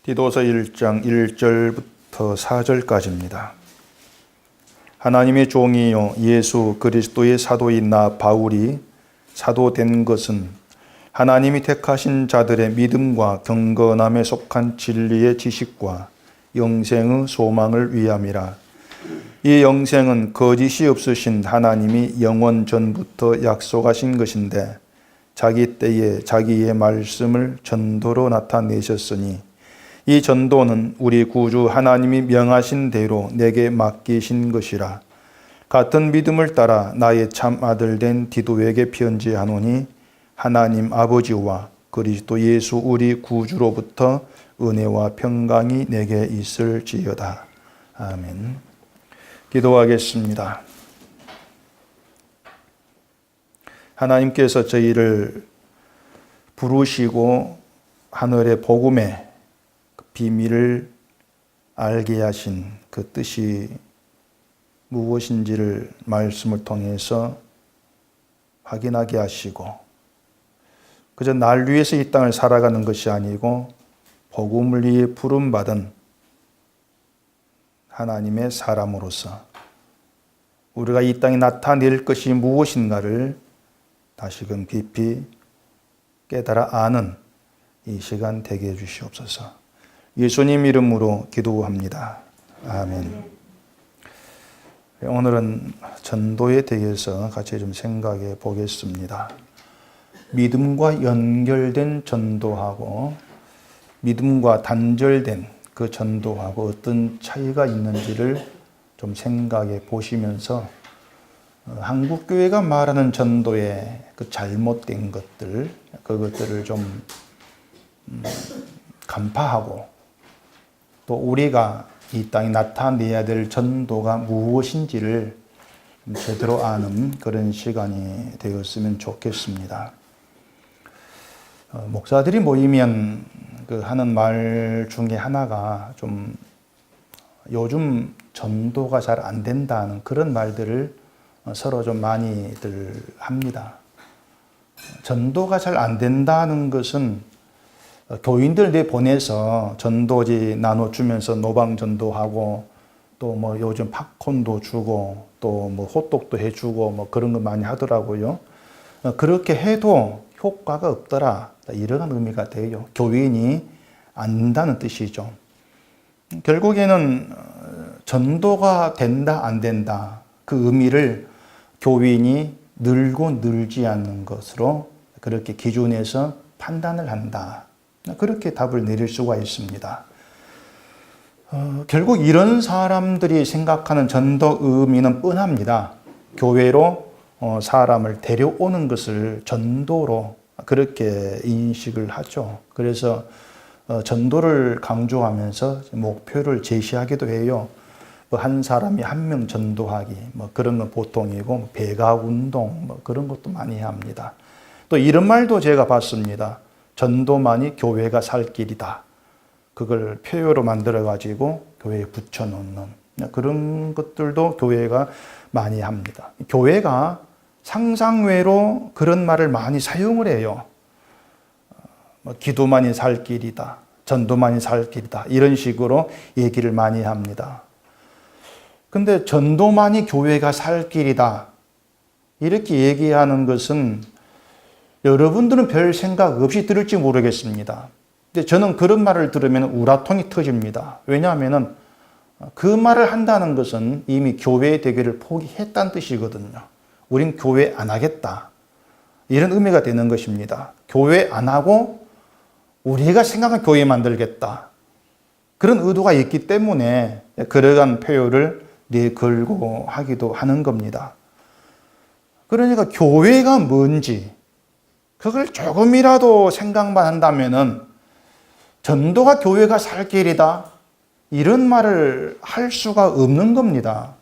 디도서 1장 1절부터 4절까지입니다. 하나님의 종이요 예수 그리스도의 사도인 나 바울이 사도된 것은 하나님이 택하신 자들의 믿음과 경건함에 속한 진리의 지식과 영생의 소망을 위함이라. 이 영생은 거짓이 없으신 하나님이 영원 전부터 약속하신 것인데 자기 때에 자기의 말씀을 전도로 나타내셨으니 이 전도는 우리 구주 하나님이 명하신 대로 내게 맡기신 것이라. 같은 믿음을 따라 나의 참 아들 된 디도에게 편지하노니 하나님 아버지와 그리스도 예수 우리 구주로부터 은혜와 평강이 내게 있을지어다. 아멘. 기도하겠습니다. 하나님께서 저희를 부르시고 하늘의 복음의 비밀을 알게 하신 그 뜻이 무엇인지를 말씀을 통해서 확인하게 하시고 그저 날 위해서 이 땅을 살아가는 것이 아니고 복음을 위해 부름받은 하나님의 사람으로서 우리가 이 땅에 나타낼 것이 무엇인가를 다시금 깊이 깨달아 아는 이 시간 되게 해주시옵소서. 예수님 이름으로 기도합니다. 아멘. 오늘은 전도에 대해서 같이 좀 생각해 보겠습니다. 믿음과 연결된 전도하고 믿음과 단절된 그 전도하고 어떤 차이가 있는지를 좀 생각해 보시면서 한국교회가 말하는 전도의 그 잘못된 것들, 그것들을 좀 간파하고 또 우리가 이 땅에 나타내야 될 전도가 무엇인지를 제대로 아는 그런 시간이 되었으면 좋겠습니다. 목사들이 모이면 그 하는 말 중에 하나가 좀 요즘 전도가 잘 안 된다는 그런 말들을 서로 좀 많이들 합니다. 전도가 잘 안 된다는 것은 교인들 내보내서 전도지 나눠주면서 노방 전도하고 또 뭐 요즘 팝콘도 주고 또 뭐 호떡도 해주고 뭐 그런 거 많이 하더라고요. 그렇게 해도 효과가 없더라. 이런 의미가 돼요. 교인이 안다는 뜻이죠. 결국에는 전도가 된다 안 된다 그 의미를 교인이 늘고 늘지 않는 것으로 그렇게 기준해서 판단을 한다. 그렇게 답을 내릴 수가 있습니다. 결국 이런 사람들이 생각하는 전도 의미는 뻔합니다. 교회로 사람을 데려오는 것을 전도로 그렇게 인식을 하죠. 그래서 전도를 강조하면서 목표를 제시하기도 해요. 한 사람이 한 명 전도하기 뭐 그런 건 보통이고 배각 운동 뭐 그런 것도 많이 합니다. 또 이런 말도 제가 봤습니다. 전도만이 교회가 살 길이다. 그걸 표어로 만들어 가지고 교회에 붙여놓는 그런 것들도 교회가 많이 합니다. 교회가 상상외로 그런 말을 많이 사용을 해요. 기도만이 살 길이다. 전도만이 살 길이다. 이런 식으로 얘기를 많이 합니다. 근데 전도만이 교회가 살 길이다. 이렇게 얘기하는 것은 여러분들은 별 생각 없이 들을지 모르겠습니다. 근데 저는 그런 말을 들으면 우라통이 터집니다. 왜냐하면 그 말을 한다는 것은 이미 교회 되기를 포기했다는 뜻이거든요. 우린 교회 안 하겠다. 이런 의미가 되는 것입니다. 교회 안 하고 우리가 생각한 교회 만들겠다. 그런 의도가 있기 때문에 그러한 표현을 내걸고 하기도 하는 겁니다. 그러니까 교회가 뭔지 그걸 조금이라도 생각만 한다면은 전도가 교회가 살 길이다. 이런 말을 할 수가 없는 겁니다.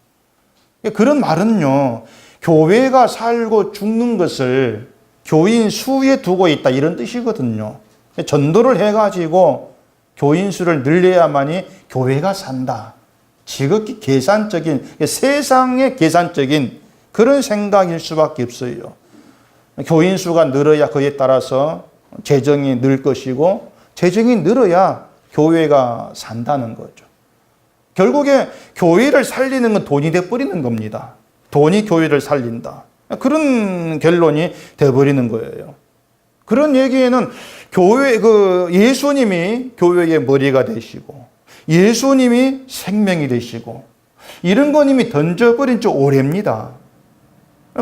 그런 말은요, 교회가 살고 죽는 것을 교인 수에 두고 있다. 이런 뜻이거든요. 전도를 해가지고 교인 수를 늘려야만이 교회가 산다. 지극히 계산적인, 세상의 계산적인 그런 생각일 수밖에 없어요. 교인 수가 늘어야 그에 따라서 재정이 늘 것이고 재정이 늘어야 교회가 산다는 거죠. 결국에 교회를 살리는 건 돈이 돼버리는 겁니다. 돈이 교회를 살린다. 그런 결론이 돼버리는 거예요. 그런 얘기에는 예수님이 교회의 머리가 되시고, 예수님이 생명이 되시고, 이런 건 이미 던져버린 지 오래입니다.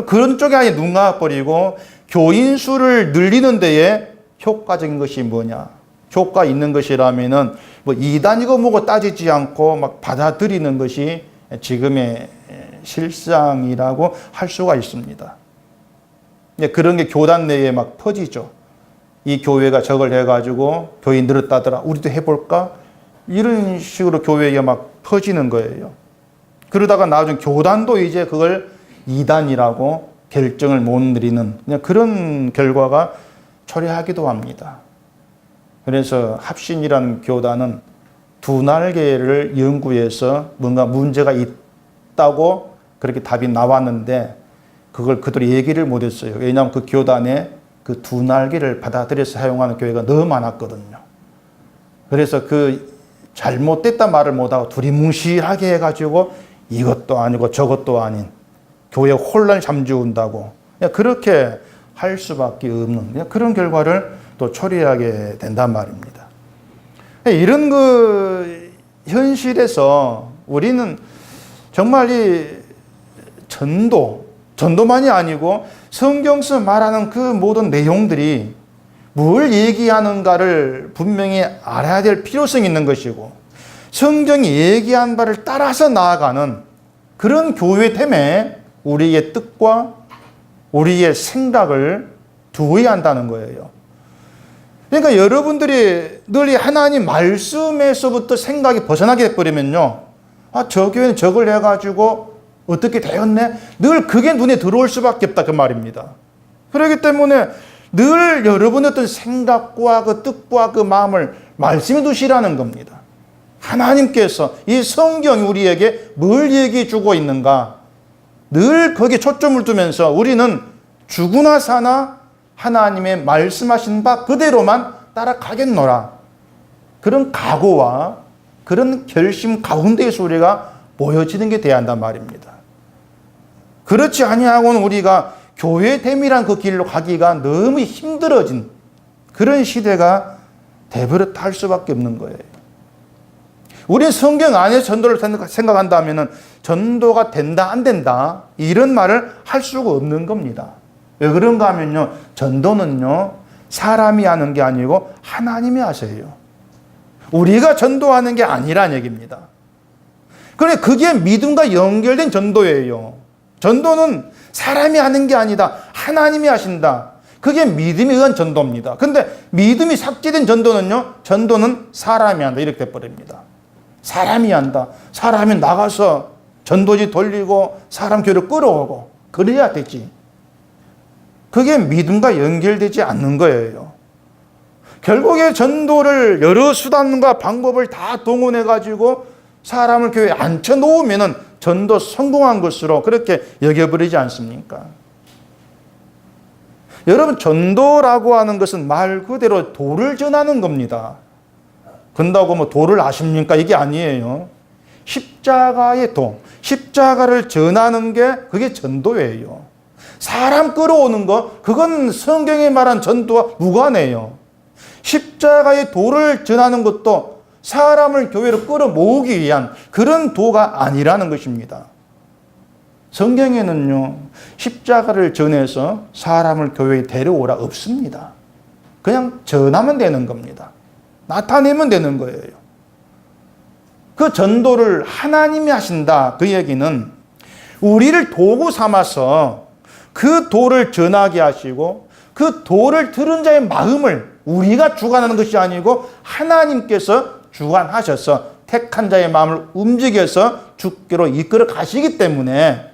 그런 쪽에 아예 눈 감아버리고, 교인 수를 늘리는 데에 효과적인 것이 뭐냐? 효과 있는 것이라면은 뭐 이단이고 뭐고 따지지 않고 막 받아들이는 것이 지금의 실상이라고 할 수가 있습니다. 그런 게 교단 내에 막 퍼지죠. 이 교회가 저걸 해가지고 교인 늘었다더라. 우리도 해볼까? 이런 식으로 교회에 막 퍼지는 거예요. 그러다가 나중에 교단도 이제 그걸 이단이라고 결정을 못 내리는 그런 결과가 초래하기도 합니다. 그래서 합신이라는 교단은 두 날개를 연구해서 뭔가 문제가 있다고 그렇게 답이 나왔는데 그걸 그대로 얘기를 못했어요. 왜냐하면 그 교단에 그 두 날개를 받아들여서 사용하는 교회가 너무 많았거든요. 그래서 그 잘못됐단 말을 못하고 두리뭉실하게 해가지고 이것도 아니고 저것도 아닌 교회 혼란을 잠재운다고 그렇게 할 수밖에 없는 그런 결과를 또 초래하게 된단 말입니다. 이런 그 현실에서 우리는 정말 이 전도만이 아니고 성경에서 말하는 그 모든 내용들이 뭘 얘기하는가를 분명히 알아야 될 필요성이 있는 것이고 성경이 얘기한 바를 따라서 나아가는 그런 교회됨에 우리의 뜻과 우리의 생각을 두어야 한다는 거예요. 그러니까 여러분들이 늘 하나님 말씀에서부터 생각이 벗어나게 돼버리면요. 저 교회는 저걸 해가지고 어떻게 되었네? 늘 그게 눈에 들어올 수밖에 없다 그 말입니다. 그렇기 때문에 늘 여러분의 어떤 생각과 그 뜻과 그 마음을 말씀해 두시라는 겁니다. 하나님께서 이 성경이 우리에게 뭘 얘기해 주고 있는가 늘 거기에 초점을 두면서 우리는 죽으나 사나 하나님의 말씀하신 바 그대로만 따라가겠노라. 그런 각오와 그런 결심 가운데에서 우리가 모여지는 게 돼야 한단 말입니다. 그렇지 아니하고는 우리가 교회됨이란 그 길로 가기가 너무 힘들어진 그런 시대가 되버렸다 할 수밖에 없는 거예요. 우리는 성경 안에서 전도를 생각한다면 전도가 된다 안 된다 이런 말을 할 수가 없는 겁니다. 왜 그런가 하면요. 전도는요. 사람이 하는 게 아니고 하나님이 하세요. 우리가 전도하는 게 아니란 얘기입니다. 그런데 그게 믿음과 연결된 전도예요. 전도는 사람이 하는 게 아니다. 하나님이 하신다. 그게 믿음에 의한 전도입니다. 근데 믿음이 삭제된 전도는요. 전도는 사람이 한다. 이렇게 돼버립니다. 사람이 한다. 사람이 나가서 전도지 돌리고 사람 교회를 끌어오고 그래야 되지. 그게 믿음과 연결되지 않는 거예요. 결국에 전도를 여러 수단과 방법을 다 동원해가지고 사람을 교회에 앉혀놓으면 전도 성공한 것으로 그렇게 여겨버리지 않습니까? 여러분 전도라고 하는 것은 말 그대로 도를 전하는 겁니다. 근다고 뭐 도를 아십니까? 이게 아니에요. 십자가의 도, 십자가를 전하는 게 그게 전도예요. 사람 끌어오는 거 그건 성경에 말한 전도와 무관해요. 십자가의 도를 전하는 것도 사람을 교회로 끌어모으기 위한 그런 도가 아니라는 것입니다. 성경에는요 십자가를 전해서 사람을 교회에 데려오라 없습니다. 그냥 전하면 되는 겁니다. 나타내면 되는 거예요. 그 전도를 하나님이 하신다 그 얘기는 우리를 도구 삼아서 그 도를 전하게 하시고 그 도를 들은 자의 마음을 우리가 주관하는 것이 아니고 하나님께서 주관하셔서 택한 자의 마음을 움직여서 주께로 이끌어 가시기 때문에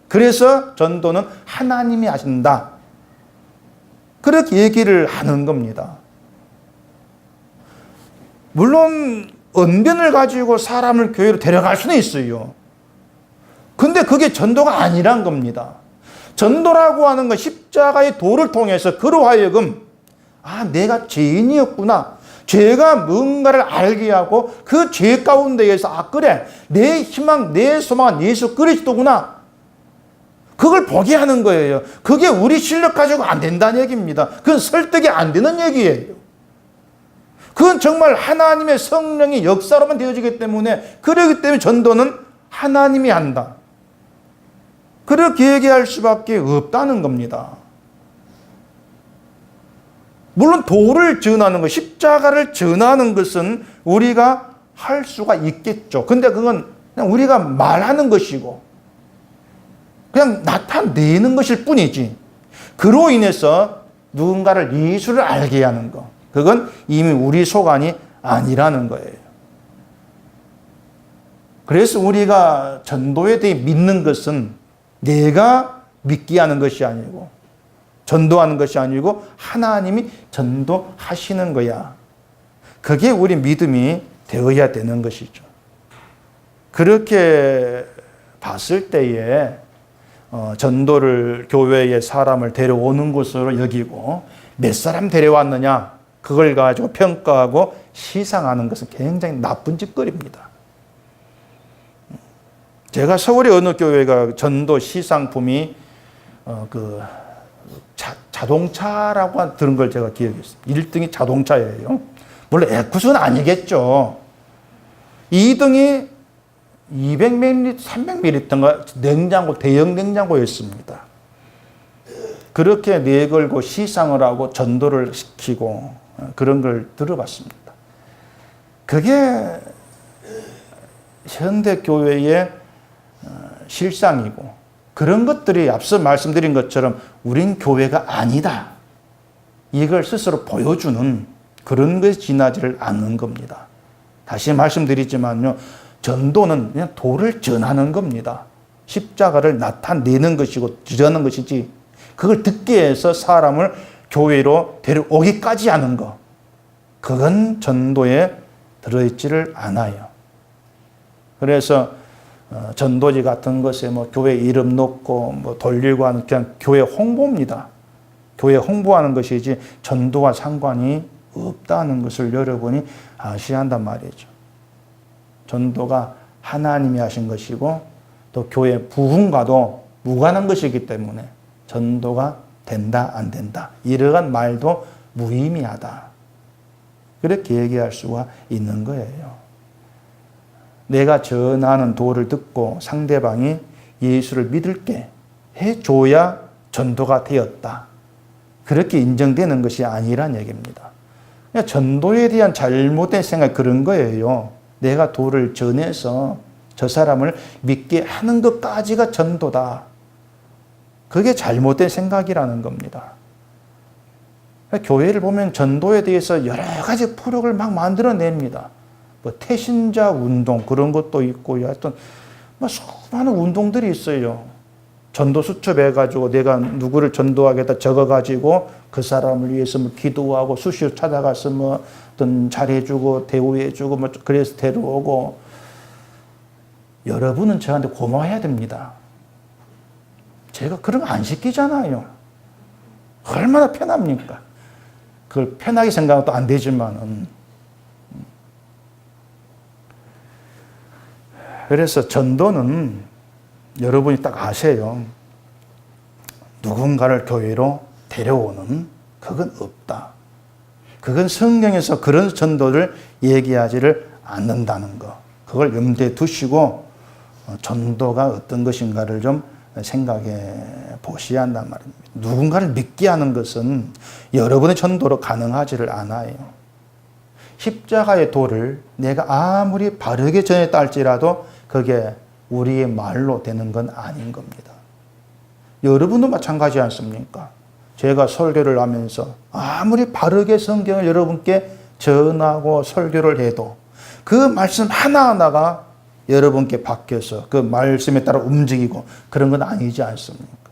그래서 전도는 하나님이 하신다. 그렇게 얘기를 하는 겁니다. 물론 언변을 가지고 사람을 교회로 데려갈 수는 있어요. 근데 그게 전도가 아니란 겁니다. 전도라고 하는 건 십자가의 도를 통해서 그로 하여금 내가 죄인이었구나. 죄가 뭔가를 알게 하고 그 죄 가운데에서 아 그래 내 희망 내 소망은 예수 그리스도구나 그걸 보게 하는 거예요. 그게 우리 실력 가지고 안 된다는 얘기입니다. 그건 설득이 안 되는 얘기예요. 그건 정말 하나님의 성령의 역사로만 되어지기 때문에 그렇기 때문에 전도는 하나님이 한다. 그렇게 얘기할 수밖에 없다는 겁니다. 물론 도를 전하는 것, 십자가를 전하는 것은 우리가 할 수가 있겠죠. 근데 그건 그냥 우리가 말하는 것이고 그냥 나타내는 것일 뿐이지. 그로 인해서 누군가를 예수를 알게 하는 것. 그건 이미 우리 소관이 아니라는 거예요. 그래서 우리가 전도에 대해 믿는 것은 내가 믿게 하는 것이 아니고 전도하는 것이 아니고 하나님이 전도하시는 거야. 그게 우리 믿음이 되어야 되는 것이죠. 그렇게 봤을 때에 전도를 교회에 사람을 데려오는 것으로 여기고 몇 사람 데려왔느냐 그걸 가지고 평가하고 시상하는 것은 굉장히 나쁜 짓거리입니다. 제가 서울의 어느 교회가 전도 시상품이 자동차라고 들은 걸 제가 기억했습니다. 1등이 자동차예요. 물론 에쿠스는 아니겠죠. 2등이 200ml, 300ml인가 냉장고, 대형 냉장고였습니다. 그렇게 내걸고 시상을 하고 전도를 시키고 그런 걸 들어봤습니다. 그게 현대교회의 실상이고 그런 것들이 앞서 말씀드린 것처럼 우린 교회가 아니다. 이걸 스스로 보여주는 그런 것이 지나지를 않는 겁니다. 다시 말씀드리지만요. 전도는 그냥 도를 전하는 겁니다. 십자가를 나타내는 것이고 전하는 것이지 그걸 듣게 해서 사람을 교회로 데려오기까지 하는 것. 그건 전도에 들어있지를 않아요. 그래서 전도지 같은 것에 뭐 교회 이름 넣고 뭐 돌리고 하는 그냥 교회 홍보입니다. 교회 홍보하는 것이지 전도와 상관이 없다는 것을 여러분이 아셔야 한단 말이죠. 전도가 하나님이 하신 것이고 또 교회 부흥과도 무관한 것이기 때문에 전도가 된다 안 된다 이러한 말도 무의미하다. 그렇게 얘기할 수가 있는 거예요. 내가 전하는 도를 듣고 상대방이 예수를 믿을게 해줘야 전도가 되었다. 그렇게 인정되는 것이 아니란 얘기입니다. 그냥 전도에 대한 잘못된 생각 그런 거예요. 내가 도를 전해서 저 사람을 믿게 하는 것까지가 전도다. 그게 잘못된 생각이라는 겁니다. 교회를 보면 전도에 대해서 여러 가지 프로그램을 막 만들어냅니다. 뭐 태신자 운동 그런 것도 있고 하여튼 뭐 수많은 운동들이 있어요. 전도 수첩해가지고 내가 누구를 전도하겠다 적어가지고 그 사람을 위해서 뭐 기도하고 수시로 찾아가서 뭐 어떤 잘해주고 대우해주고 뭐 그래서 데려오고 여러분은 저한테 고마워해야 됩니다. 제가 그런 거 안 시키잖아요. 얼마나 편합니까? 그걸 편하게 생각하면 또 안 되지만은 그래서 전도는 여러분이 딱 아세요. 누군가를 교회로 데려오는 그건 없다. 그건 성경에서 그런 전도를 얘기하지를 않는다는 거. 그걸 염두에 두시고 전도가 어떤 것인가를 좀 생각해 보셔야 한단 말입니다. 누군가를 믿게 하는 것은 여러분의 전도로 가능하지를 않아요. 십자가의 도를 내가 아무리 바르게 전했다 할지라도 그게 우리의 말로 되는 건 아닌 겁니다. 여러분도 마찬가지 않습니까? 제가 설교를 하면서 아무리 바르게 성경을 여러분께 전하고 설교를 해도 그 말씀 하나하나가 여러분께 바뀌어서 그 말씀에 따라 움직이고 그런 건 아니지 않습니까?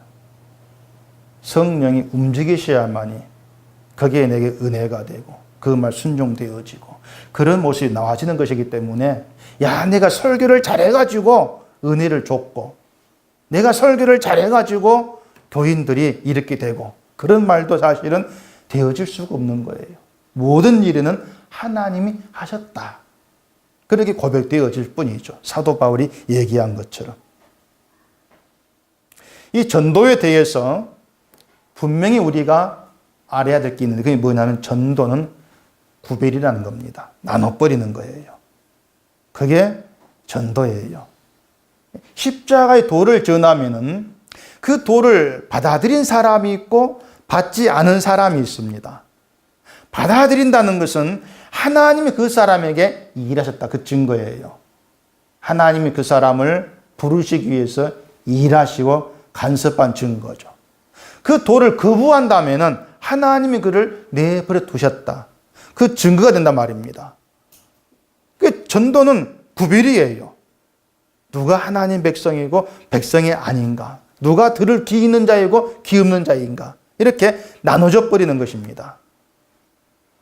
성령이 움직이셔야만이 그게 내게 은혜가 되고 그 말 순종되어지고 그런 모습이 나와지는 것이기 때문에 야 내가 설교를 잘해가지고 은혜를 줬고 내가 설교를 잘해가지고 교인들이 이렇게 되고 그런 말도 사실은 되어질 수가 없는 거예요. 모든 일에는 하나님이 하셨다. 그렇게 고백되어질 뿐이죠. 사도 바울이 얘기한 것처럼. 이 전도에 대해서 분명히 우리가 알아야 될 게 있는데 그게 뭐냐면 전도는 구별이라는 겁니다. 나눠버리는 거예요. 그게 전도예요. 십자가의 도를 전하면은 그 도를 받아들인 사람이 있고 받지 않은 사람이 있습니다. 받아들인다는 것은 하나님이 그 사람에게 일하셨다. 그 증거예요. 하나님이 그 사람을 부르시기 위해서 일하시고 간섭한 증거죠. 그 도를 거부한다면은 하나님이 그를 내버려 두셨다. 그 증거가 된단 말입니다. 그 전도는 구별이에요. 누가 하나님 백성이고 백성이 아닌가? 누가 들을 귀 있는 자이고 귀 없는 자인가? 이렇게 나눠져 버리는 것입니다.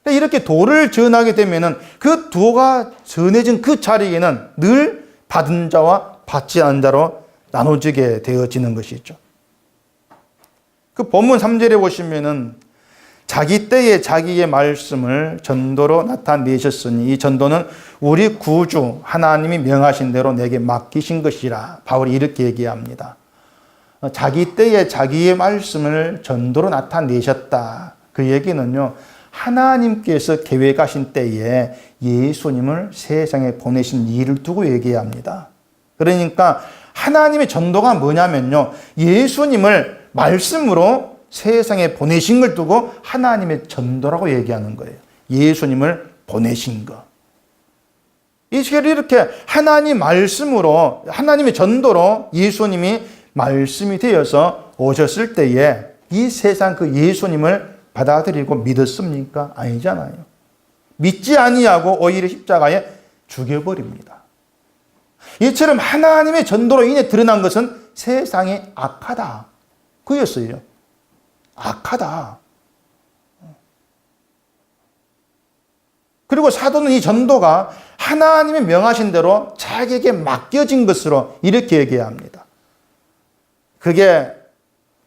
이렇게 도를 전하게 되면은 그 도가 전해진 그 자리에는 늘 받은 자와 받지 않은 자로 나눠지게 되어지는 것이죠. 그 본문 3절에 보시면은 자기 때에 자기의 말씀을 전도로 나타내셨으니 이 전도는 우리 구주 하나님이 명하신 대로 내게 맡기신 것이라. 바울이 이렇게 얘기합니다. 자기 때에 자기의 말씀을 전도로 나타내셨다. 그 얘기는요, 하나님께서 계획하신 때에 예수님을 세상에 보내신 일을 두고 얘기합니다. 그러니까 하나님의 전도가 뭐냐면요, 예수님을 말씀으로 세상에 보내신 걸 두고 하나님의 전도라고 얘기하는 거예요. 예수님을 보내신 것. 이렇게 하나님 말씀으로, 하나님의 전도로 예수님이 말씀이 되어서 오셨을 때에 이 세상 그 예수님을 받아들이고 믿었습니까? 아니잖아요. 믿지 아니하고 오히려 십자가에 죽여버립니다. 이처럼 하나님의 전도로 인해 드러난 것은 세상이 악하다. 그였어요. 악하다. 그리고 사도는 이 전도가 하나님의 명하신 대로 자기에게 맡겨진 것으로 이렇게 얘기합니다. 그게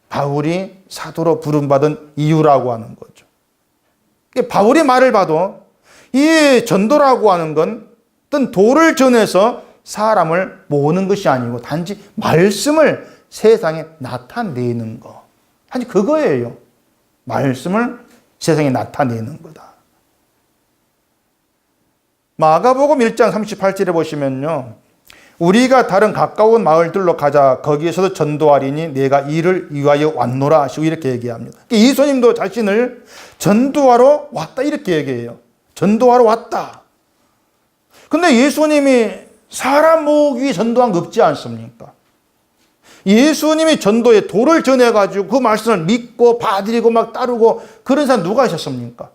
바울이 사도로 부름받은 이유라고 하는 거죠. 바울의 말을 봐도 이 전도라고 하는 건 어떤 도를 전해서 사람을 모으는 것이 아니고 단지 말씀을 세상에 나타내는 거. 단지 그거예요. 말씀을 세상에 나타내는 거다. 마가복음 1장 38절에 보시면요, 우리가 다른 가까운 마을들로 가자. 거기에서도 전도하리니 내가 이를 위하여 왔노라 하시고 이렇게 얘기합니다. 예수님도 자신을 전도하러 왔다 이렇게 얘기해요. 전도하러 왔다. 근데 예수님이 사람 모으기 위해 전도한 거 없지 않습니까? 예수님이 전도에 도를 전해가지고 그 말씀을 믿고 받아들이고 막 따르고 그런 사람 누가 하셨습니까?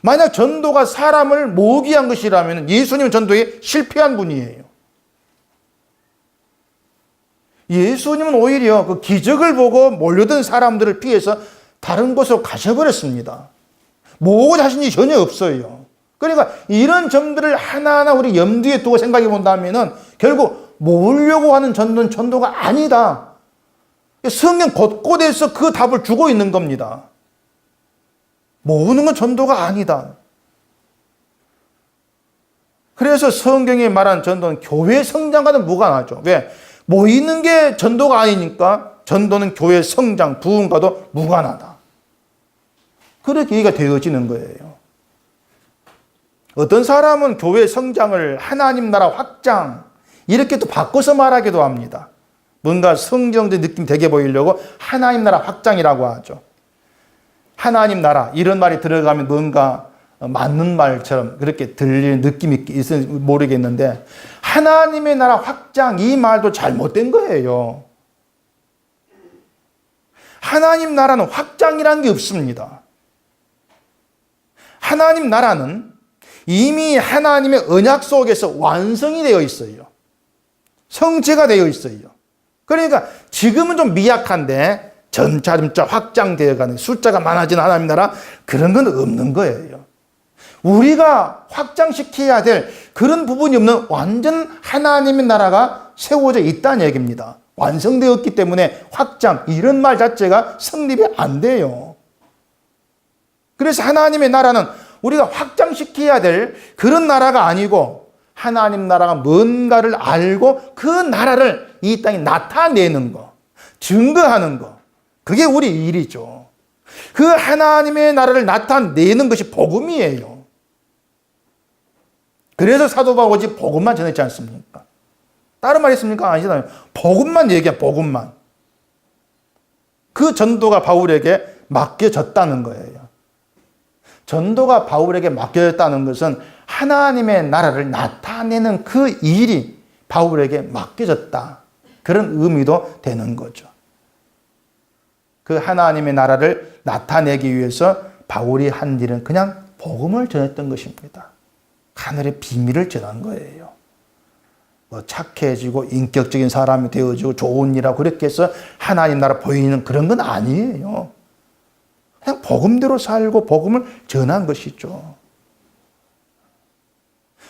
만약 전도가 사람을 모으기 위한 것이라면 예수님은 전도에 실패한 분이에요. 예수님은 오히려 그 기적을 보고 몰려든 사람들을 피해서 다른 곳으로 가셔버렸습니다. 모으고 자신이 전혀 없어요. 그러니까 이런 점들을 하나하나 우리 염두에 두고 생각해 본다면은 결국 모으려고 하는 전도는 전도가 아니다. 성경 곳곳에서 그 답을 주고 있는 겁니다. 모으는 건 전도가 아니다. 그래서 성경이 말한 전도는 교회 성장과는 무관하죠. 왜? 모이는 게 전도가 아니니까 전도는 교회 성장, 부흥과도 무관하다. 그렇게 얘기가 되어지는 거예요. 어떤 사람은 교회 성장을 하나님 나라 확장 이렇게 또 바꿔서 말하기도 합니다. 뭔가 성경적 느낌 되게 보이려고 하나님 나라 확장이라고 하죠. 하나님 나라 이런 말이 들어가면 뭔가 맞는 말처럼 그렇게 들리는 느낌이 있을지 모르겠는데 하나님의 나라 확장 이 말도 잘못된 거예요. 하나님 나라는 확장이라는 게 없습니다. 하나님 나라는 이미 하나님의 언약 속에서 완성이 되어 있어요. 성취가 되어 있어요. 그러니까 지금은 좀 미약한데 점차 확장되어가는 숫자가 많아진 하나님 나라 그런 건 없는 거예요. 우리가 확장시켜야 될 그런 부분이 없는 완전 하나님의 나라가 세워져 있다는 얘기입니다. 완성되었기 때문에 확장 이런 말 자체가 성립이 안 돼요. 그래서 하나님의 나라는 우리가 확장시켜야 될 그런 나라가 아니고 하나님 나라가 뭔가를 알고 그 나라를 이 땅에 나타내는 거, 증거하는 거, 그게 우리 일이죠. 그 하나님의 나라를 나타내는 것이 복음이에요. 그래서 사도 바울이 복음만 전했지 않습니까? 다른 말 있습니까? 아니잖아요. 복음만 얘기해, 복음만. 그 전도가 바울에게 맡겨졌다는 거예요. 전도가 바울에게 맡겨졌다는 것은 하나님의 나라를 나타내는 그 일이 바울에게 맡겨졌다. 그런 의미도 되는 거죠. 그 하나님의 나라를 나타내기 위해서 바울이 한 일은 그냥 복음을 전했던 것입니다. 하늘의 비밀을 전한 거예요. 뭐 착해지고 인격적인 사람이 되어지고 좋은 일하고 그렇게 해서 하나님 나라 보이는 그런 건 아니에요. 그냥 복음대로 살고 복음을 전한 것이죠.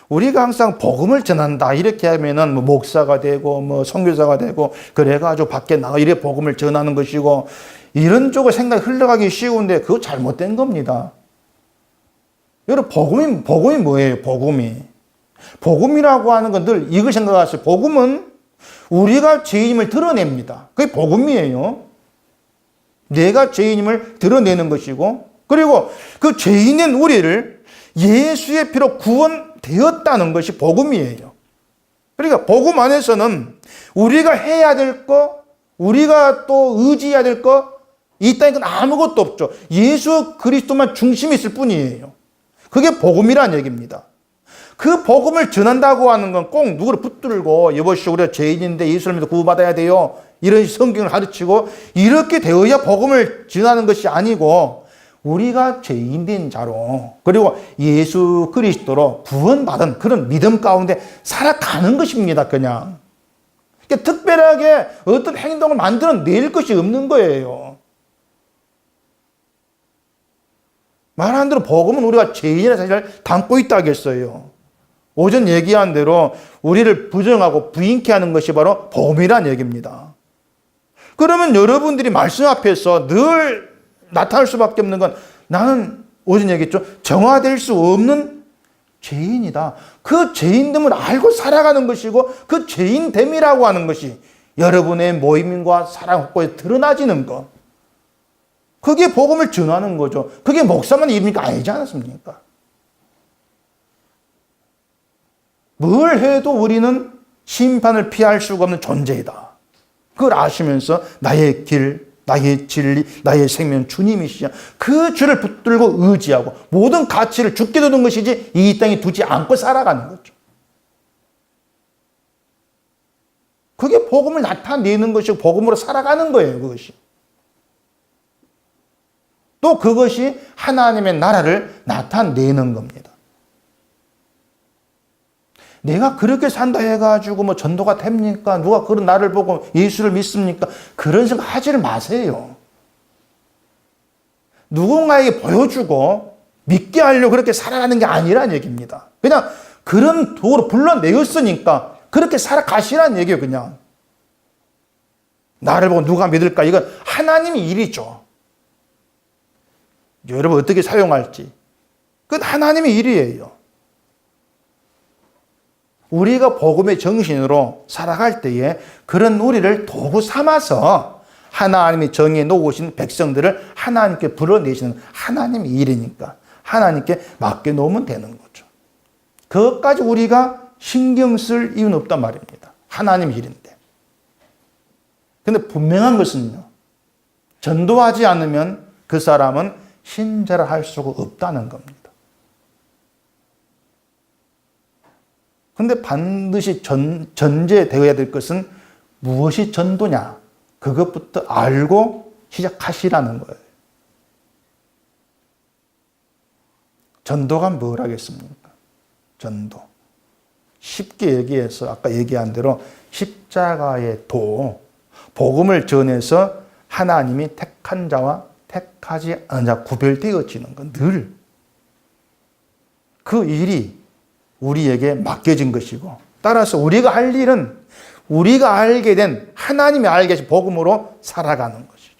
우리가 항상 복음을 전한다 이렇게 하면은 뭐 목사가 되고 뭐 선교사가 되고 그래가지고 밖에 나가 이래 복음을 전하는 것이고 이런 쪽으로 생각이 흘러가기 쉬운데 그거 잘못된 겁니다. 여러분 복음이 뭐예요? 복음이라고 하는 건 늘 이걸 생각하세요. 복음은 우리가 죄인임을 드러냅니다. 그게 복음이에요. 내가 죄인임을 드러내는 것이고 그리고 그 죄인인 우리를 예수의 피로 구원되었다는 것이 복음이에요. 그러니까 복음 안에서는 우리가 해야 될 거, 우리가 또 의지해야 될 거, 이 땅에 아무것도 없죠. 예수 그리스도만 중심이 있을 뿐이에요. 그게 복음이라는 얘기입니다. 그 복음을 전한다고 하는 건 꼭 누구를 붙들고 여보시오 우리가 죄인인데 예수를 믿어 구원받아야 돼요. 이런 성경을 가르치고 이렇게 되어야 복음을 전하는 것이 아니고 우리가 죄인된 자로 그리고 예수 그리스도로 구원받은 그런 믿음 가운데 살아가는 것입니다. 그냥. 그러니까 특별하게 어떤 행동을 만들어낼 것이 없는 거예요. 말한 대로 복음은 우리가 죄인이라는 사실을 담고 있다 하겠어요. 오전 얘기한 대로 우리를 부정하고 부인케 하는 것이 바로 복음이란 얘기입니다. 그러면 여러분들이 말씀 앞에서 늘 나타날 수밖에 없는 건 나는 오전 얘기했죠. 정화될 수 없는 죄인이다. 그 죄인됨을 알고 살아가는 것이고 그 죄인됨이라고 하는 것이 여러분의 모임과 사랑 확보에 드러나지는 것. 그게 복음을 전하는 거죠. 그게 목사만 일입니까? 아니지 않았습니까? 뭘 해도 우리는 심판을 피할 수가 없는 존재이다. 그걸 아시면서 나의 길, 나의 진리, 나의 생명 주님이시죠. 그 주를 붙들고 의지하고 모든 가치를 주께 두는 것이지 이 땅에 두지 않고 살아가는 거죠. 그게 복음을 나타내는 것이고 복음으로 살아가는 거예요. 그것이. 또 그것이 하나님의 나라를 나타내는 겁니다. 내가 그렇게 산다 해가지고 뭐 전도가 됩니까? 누가 그런 나를 보고 예수를 믿습니까? 그런 생각 하지를 마세요. 누군가에게 보여주고 믿게 하려고 그렇게 살아가는 게 아니란 얘기입니다. 그냥 그런 도로 불러내었으니까 그렇게 살아가시라는 얘기예요. 그냥. 나를 보고 누가 믿을까? 이건 하나님의 일이죠. 여러분 어떻게 사용할지. 그건 하나님의 일이에요. 우리가 복음의 정신으로 살아갈 때에 그런 우리를 도구 삼아서 하나님이 정해 놓으신 백성들을 하나님께 불러내시는 하나님의 일이니까 하나님께 맡겨놓으면 되는 거죠. 그것까지 우리가 신경 쓸 이유는 없단 말입니다. 하나님의 일인데. 근데 분명한 것은요. 전도하지 않으면 그 사람은 신자를 할 수가 없다는 겁니다. 근데 반드시 전제되어야 될 것은 무엇이 전도냐? 그것부터 알고 시작하시라는 거예요. 전도가 뭘 하겠습니까? 전도. 쉽게 얘기해서 아까 얘기한 대로 십자가의 도, 복음을 전해서 하나님이 택한 자와 택하지 않은 자 구별되어지는 건 늘 그 일이 우리에게 맡겨진 것이고 따라서 우리가 할 일은 우리가 알게 된 하나님이 알게 하신 복음으로 살아가는 것이죠.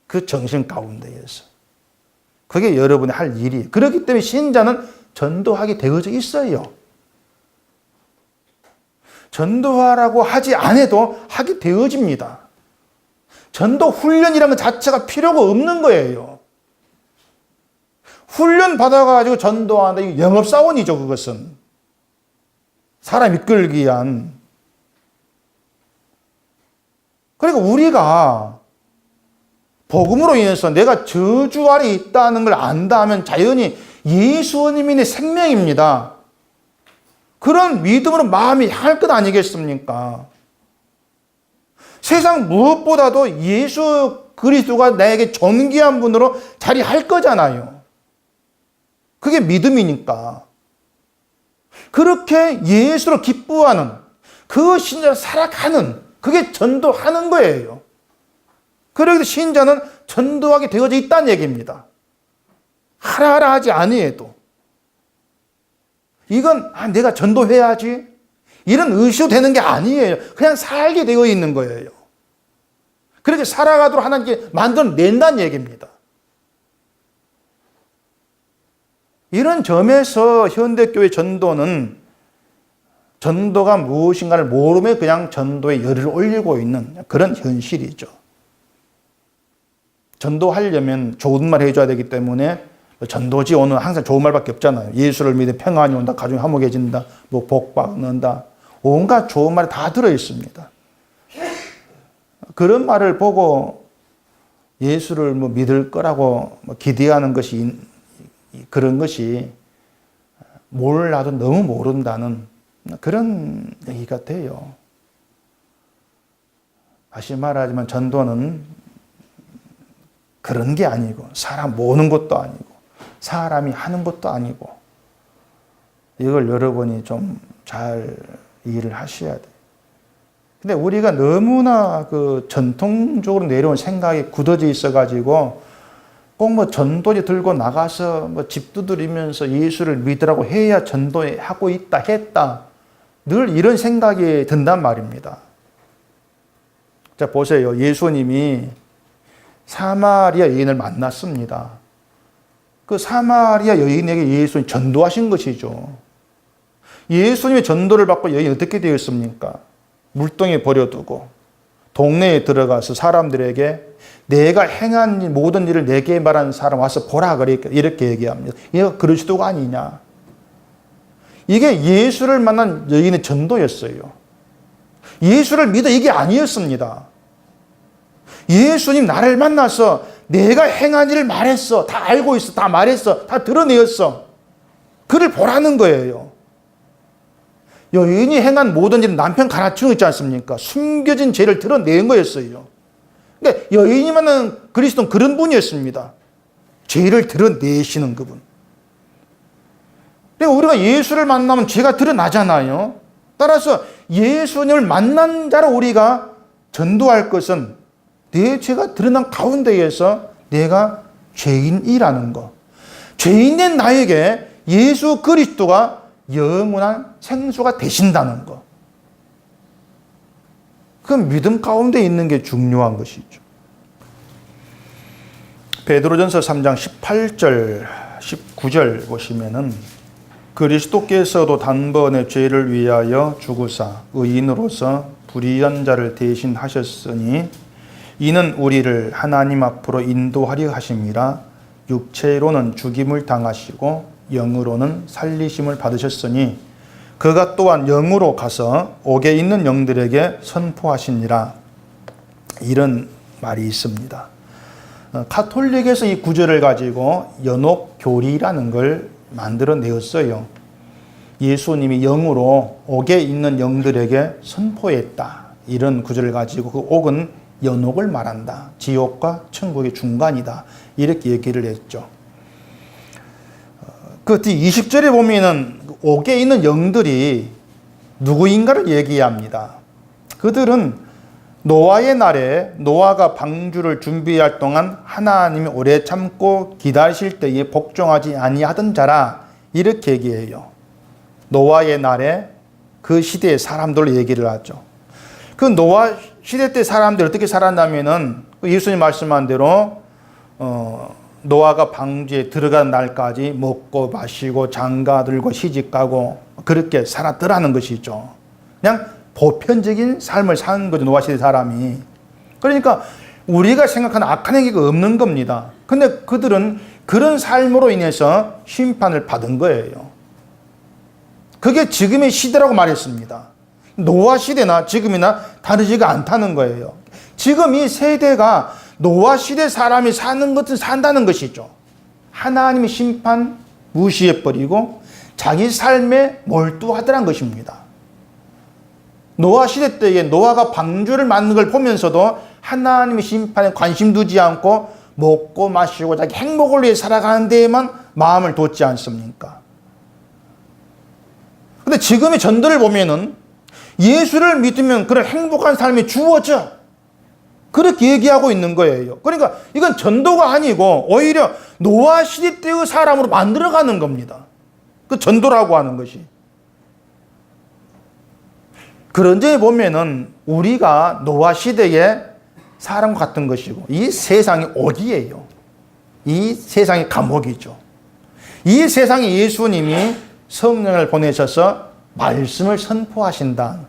그 정신 가운데에서. 그게 여러분이 할 일이. 그렇기 때문에 신자는 전도하게 되어져 있어요. 전도하라고 하지 않아도 하게 되어집니다. 전도 훈련이라는 것 자체가 필요가 없는 거예요. 훈련 받아가지고 전도한다. 이거 영업사원이죠, 그것은. 사람 이끌기 위한. 그러니까 우리가 복음으로 인해서 내가 저주 아래 있다는 걸 안다 하면 자연히 예수님의 생명입니다. 그런 믿음으로 마음이 향할 것 아니겠습니까? 세상 무엇보다도 예수 그리스도가 나에게 존귀한 분으로 자리할 거잖아요. 그게 믿음이니까. 그렇게 예수로 기뻐하는 그 신자로 살아가는 그게 전도하는 거예요. 그래서 신자는 전도하게 되어져 있다는 얘기입니다. 하라 하지 아니해도. 이건 내가 전도해야지 이런 의식이 되는 게 아니에요. 그냥 살게 되어 있는 거예요. 그렇게 살아가도록 하나님께 만들어낸다는 얘기입니다. 이런 점에서 현대교회 전도는 전도가 무엇인가를 모르며 그냥 전도의 열을 올리고 있는 그런 현실이죠. 전도하려면 좋은 말 해줘야 되기 때문에 전도지원은 항상 좋은 말밖에 없잖아요. 예수를 믿어 평안이 온다, 가정이 화목해진다, 뭐 복 받는다, 온갖 좋은 말이 다 들어있습니다. 그런 말을 보고 예수를 뭐 믿을 거라고 기대하는 것이 그런 것이 몰라도 너무 모른다는 그런 얘기가 돼요. 다시 말하지만 전도는 그런 게 아니고 사람 모는 것도 아니고 사람이 하는 것도 아니고 이걸 여러분이 좀 잘 이해를 하셔야 돼요. 근데 우리가 너무나 그 전통적으로 내려온 생각이 굳어져 있어가지고 꼭 뭐 전도지 들고 나가서 뭐 집 두드리면서 예수를 믿으라고 해야 전도하고 있다 했다. 늘 이런 생각이 든단 말입니다. 자, 보세요. 예수님이 사마리아 여인을 만났습니다. 그 사마리아 여인에게 예수님이 전도하신 것이죠. 예수님의 전도를 받고 여인이 어떻게 되었습니까? 물동에 버려두고 동네에 들어가서 사람들에게 내가 행한 모든 일을 내게 말한 사람 와서 보라 이렇게 얘기합니다. 얘가 그리스도가 아니냐. 이게 예수를 만난 여인의 전도였어요. 예수를 믿어 이게 아니었습니다. 예수님 나를 만나서 내가 행한 일을 말했어. 다 알고 있어. 다 말했어. 다 드러내었어. 그를 보라는 거예요. 여인이 행한 모든 일은 남편 갈아치우고 있지 않습니까? 숨겨진 죄를 드러낸 거였어요. 그러니까 여인이 만난 그리스도는 그런 분이었습니다. 죄를 드러내시는 그분. 그러니까 우리가 예수를 만나면 죄가 드러나잖아요. 따라서 예수님을 만난 자로 우리가 전도할 것은 내 죄가 드러난 가운데에서 내가 죄인이라는 거. 죄인된 나에게 예수 그리스도가 영원한 생수가 되신다는 거. 그 믿음 가운데 있는 게 중요한 것이죠. 베드로전서 3장 18절, 19절 보시면은 그리스도께서도 단번에 죄를 위하여 죽으사 의인으로서 불의한 자를 대신하셨으니 이는 우리를 하나님 앞으로 인도하려 하심이라. 육체로는 죽임을 당하시고 영으로는 살리심을 받으셨으니 그가 또한 영으로 가서 옥에 있는 영들에게 선포하시니라. 이런 말이 있습니다. 카톨릭에서 이 구절을 가지고 연옥교리라는 걸 만들어내었어요. 예수님이 영으로 옥에 있는 영들에게 선포했다. 이런 구절을 가지고 그 옥은 연옥을 말한다. 지옥과 천국의 중간이다. 이렇게 얘기를 했죠. 그 뒤 20절에 보면은 옥에 있는 영들이 누구인가를 얘기합니다. 그들은 노아의 날에 노아가 방주를 준비할 동안 하나님이 오래 참고 기다리실 때에 복종하지 아니하던 자라. 이렇게 얘기해요. 노아의 날에 그 시대의 사람들을 얘기를 하죠. 그 노아 시대 때 사람들이 어떻게 살았냐면은 예수님 말씀한 대로 노아가 방주에 들어간 날까지 먹고 마시고 장가들고 시집가고 그렇게 살았더라는 것이죠. 그냥 보편적인 삶을 사는 거죠, 노아 시대 사람이. 그러니까 우리가 생각하는 악한 행위가 없는 겁니다. 근데 그들은 그런 삶으로 인해서 심판을 받은 거예요. 그게 지금의 시대라고 말했습니다. 노아 시대나 지금이나 다르지가 않다는 거예요. 지금 이 세대가 노아 시대 사람이 사는 것은 산다는 것이죠. 하나님의 심판 무시해버리고 자기 삶에 몰두하더란 것입니다. 노아 시대 때에 노아가 방주를 만든 걸 보면서도 하나님의 심판에 관심 두지 않고 먹고 마시고 자기 행복을 위해 살아가는 데에만 마음을 뒀지 않습니까? 근데 지금의 전도를 보면은 예수를 믿으면 그런 행복한 삶이 주어져. 그렇게 얘기하고 있는 거예요. 그러니까 이건 전도가 아니고 오히려 노아 시대 때의 사람으로 만들어가는 겁니다. 그 전도라고 하는 것이. 그런 점에 보면은 우리가 노아 시대의 사람과 같은 것이고 이 세상이 오기예요. 이 세상이 감옥이죠. 이 세상에 예수님이 성령을 보내셔서 말씀을 선포하신다.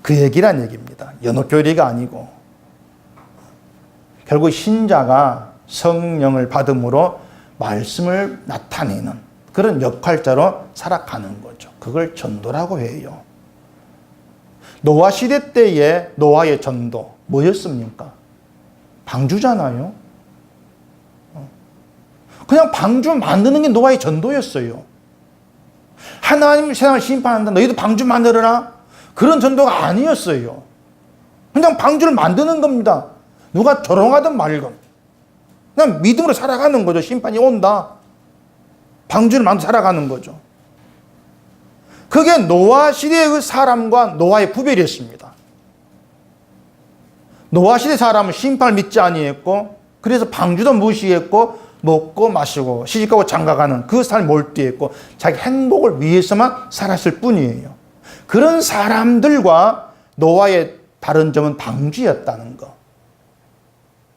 그 얘기란 얘기입니다. 연옥교리가 아니고. 결국 신자가 성령을 받음으로 말씀을 나타내는 그런 역할자로 살아가는 거죠. 그걸 전도라고 해요. 노아 시대 때의 노아의 전도 뭐였습니까? 방주잖아요. 그냥 방주 만드는 게 노아의 전도였어요. 하나님 세상을 심판한다. 너희도 방주 만들어라. 그런 전도가 아니었어요. 그냥 방주를 만드는 겁니다. 누가 조롱하든 말건. 그냥 믿음으로 살아가는 거죠. 심판이 온다. 방주를 만들어 살아가는 거죠. 그게 노아 시대의 사람과 노아의 구별이었습니다. 노아 시대 사람은 심판을 믿지 아니했고 그래서 방주도 무시했고 먹고 마시고 시집가고 장가가는 그 삶에 몰두했고 자기 행복을 위해서만 살았을 뿐이에요. 그런 사람들과 노아의 다른 점은 방주였다는 거.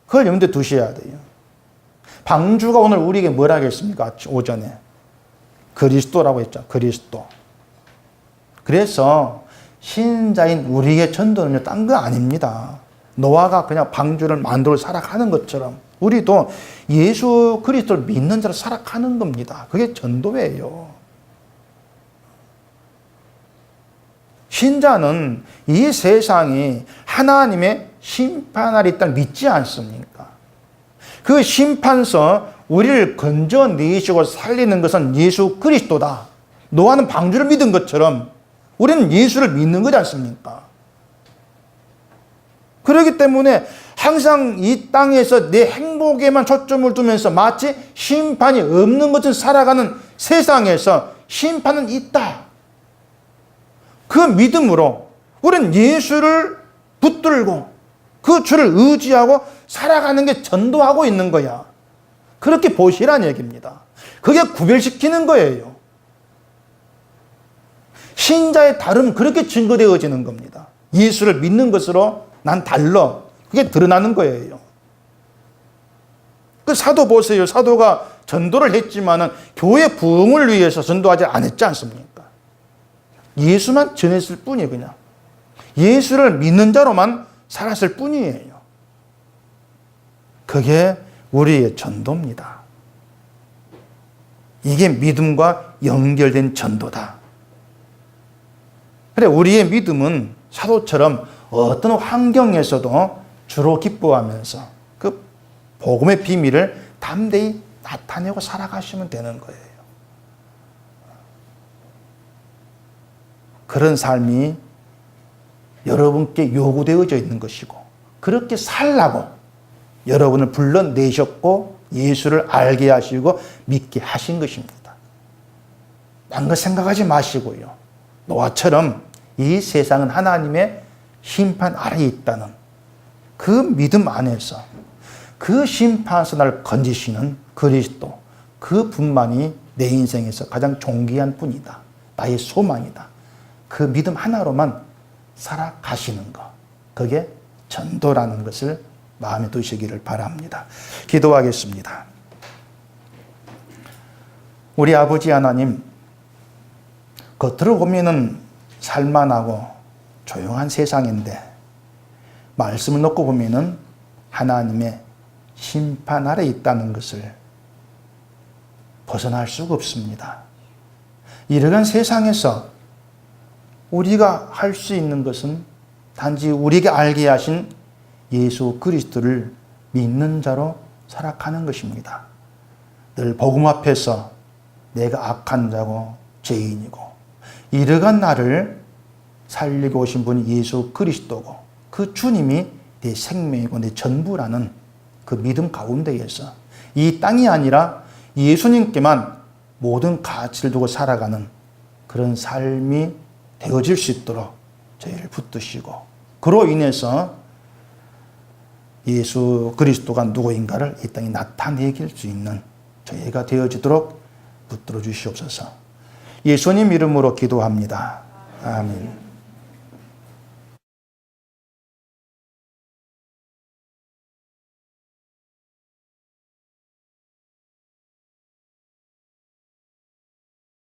그걸 염두에 두셔야 돼요. 방주가 오늘 우리에게 뭐라 하겠습니까? 오전에. 그리스도라고 했죠. 그리스도. 그래서 신자인 우리의 전도는요, 딴 거 아닙니다. 노아가 그냥 방주를 만들어 살아가는 것처럼 우리도 예수 그리스도를 믿는 자로 살아가는 겁니다. 그게 전도예요. 신자는 이 세상이 하나님의 심판날이 있다는 믿지 않습니까? 그 심판서 우리를 건져내시고 살리는 것은 예수 그리스도다. 노아는 방주를 믿은 것처럼 우리는 예수를 믿는 거지 않습니까? 그렇기 때문에 항상 이 땅에서 내 행복에만 초점을 두면서 마치 심판이 없는 것을 살아가는 세상에서 심판은 있다. 그 믿음으로 우리는 예수를 붙들고 그 주를 의지하고 살아가는 게 전도하고 있는 거야. 그렇게 보시란 얘기입니다. 그게 구별시키는 거예요. 신자의 다름은 그렇게 증거되어지는 겁니다. 예수를 믿는 것으로 난 달라. 그게 드러나는 거예요. 그 사도 보세요. 사도가 전도를 했지만은 교회 부흥을 위해서 전도하지 않았지 않습니까? 예수만 전했을 뿐이에요, 그냥. 예수를 믿는 자로만 살았을 뿐이에요. 그게 우리의 전도입니다. 이게 믿음과 연결된 전도다. 그래, 우리의 믿음은 사도처럼 어떤 환경에서도 주로 기뻐하면서 그 복음의 비밀을 담대히 나타내고 살아가시면 되는 거예요. 그런 삶이 여러분께 요구되어져 있는 것이고 그렇게 살라고 여러분을 불러내셨고 예수를 알게 하시고 믿게 하신 것입니다. 딴 거 생각하지 마시고요. 노아처럼 이 세상은 하나님의 심판 아래에 있다는 그 믿음 안에서 그 심판에서 나를 건지시는 그리스도, 그 분만이 내 인생에서 가장 존귀한 분이다. 나의 소망이다. 그 믿음 하나로만 살아가시는 것. 그게 전도라는 것을 마음에 두시기를 바랍니다. 기도하겠습니다. 우리 아버지 하나님, 겉으로 보면은 살만하고 조용한 세상인데 말씀을 놓고 보면은 하나님의 심판 아래 있다는 것을 벗어날 수가 없습니다. 이러한 세상에서 우리가 할 수 있는 것은 단지 우리에게 알게 하신 예수 그리스도를 믿는 자로 살아가는 것입니다. 늘 복음 앞에서 내가 악한 자고 죄인이고 이러한 나를 살리고 오신 분이 예수 그리스도고 그 주님이 내 생명이고 내 전부라는 그 믿음 가운데에서 이 땅이 아니라 예수님께만 모든 가치를 두고 살아가는 그런 삶이 되어질 수 있도록 저희를 붙드시고 그로 인해서 예수 그리스도가 누구인가를 이 땅에 나타내길 수 있는 저희가 되어지도록 붙들어 주시옵소서. 예수님 이름으로 기도합니다. 아멘.